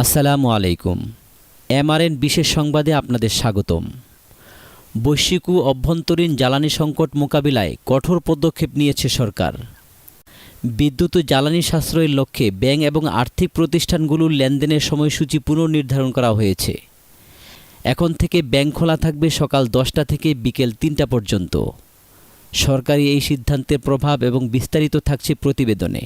আসসালামু আলাইকুম। এমআরএন বিশেষ সংবাদে আপনাদের স্বাগতম। বৈশ্বিক ও অভ্যন্তরীণ জ্বালানি সংকট মোকাবিলায় কঠোর পদক্ষেপ নিয়েছে সরকার। বিদ্যুৎ ও জ্বালানি সাশ্রয়ের লক্ষ্যে ব্যাংক এবং আর্থিক প্রতিষ্ঠানগুলোর লেনদেনের সময়সূচি পুনর্নির্ধারণ করা হয়েছে। এখন থেকে ব্যাংক খোলা থাকবে সকাল 10টা থেকে বিকেল 3টা পর্যন্ত। সরকারি এই সিদ্ধান্তের প্রভাব এবং বিস্তারিত থাকছে প্রতিবেদনে।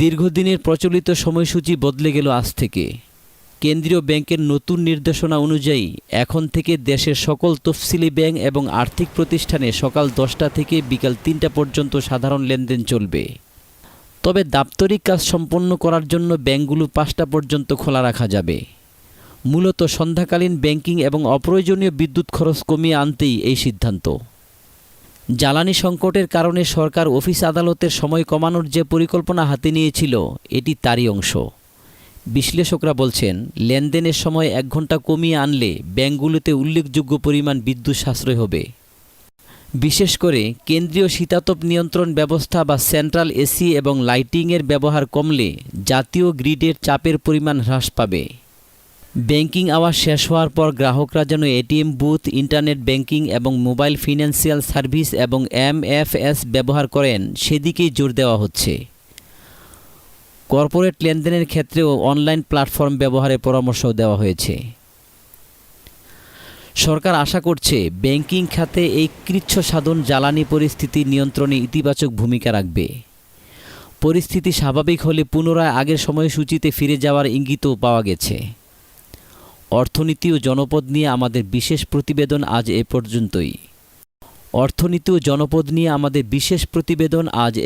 দীর্ঘদিনের প্রচলিত সময়সূচি বদলে গেল আজ থেকে। কেন্দ্রীয় ব্যাংকের নতুন নির্দেশনা অনুযায়ী এখন থেকে দেশের সকল তফসিলি ব্যাংক এবং আর্থিক প্রতিষ্ঠানে সকাল 10টা থেকে বিকাল 3টা পর্যন্ত সাধারণ লেনদেন চলবে। তবে দাপ্তরিক কাজ সম্পন্ন করার জন্য ব্যাংকগুলো 5টা পর্যন্ত খোলা রাখা যাবে। মূলত সন্ধ্যাকালীন ব্যাংকিং এবং অপ্রয়োজনীয় বিদ্যুৎ খরচ কমিয়ে আনতেই এই সিদ্ধান্ত। জ্বালানি সংকটের কারণে সরকার অফিস আদালতের সময় কমানোর যে পরিকল্পনা হাতে নিয়েছিল, এটি তারই অংশ। বিশ্লেষকরা বলছেন, লেনদেনের সময় 1 ঘন্টা কমিয়ে আনলে ব্যাংকগুলোতে উল্লেখযোগ্য পরিমাণ বিদ্যুৎ সাশ্রয় হবে। বিশেষ করে কেন্দ্রীয় শীতাতপ নিয়ন্ত্রণ ব্যবস্থা বা সেন্ট্রাল এসি এবং লাইটিংয়ের ব্যবহার কমলে জাতীয় গ্রিডের চাপের পরিমাণ হ্রাস পাবে। ব্যাংকিং আওয়ার শেষ হওয়ার পর গ্রাহকরা যেন এটিএম বুথ, ইন্টারনেট ব্যাংকিং এবং মোবাইল ফিনান্সিয়াল সার্ভিস এবং এমএফএস ব্যবহার করেন, সেদিকেই জোর দেওয়া হচ্ছে। কর্পোরেট লেনদেনের ক্ষেত্রেও অনলাইন প্ল্যাটফর্ম ব্যবহারের পরামর্শ দেওয়া হয়েছে। সরকার আশা করছে ব্যাংকিং খাতে এই কৃচ্ছসাধন জ্বালানি পরিস্থিতি নিয়ন্ত্রণে ইতিবাচক ভূমিকা রাখবে। পরিস্থিতি স্বাভাবিক হলে পুনরায় আগের সময়সূচিতে ফিরে যাওয়ার ইঙ্গিতও পাওয়া গেছে। অর্থনীতি ও জনপদ নিয়ে আমাদের বিশেষ প্রতিবেদন আজ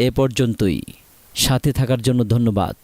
এ পর্যন্তই। সাথে থাকার জন্য ধন্যবাদ।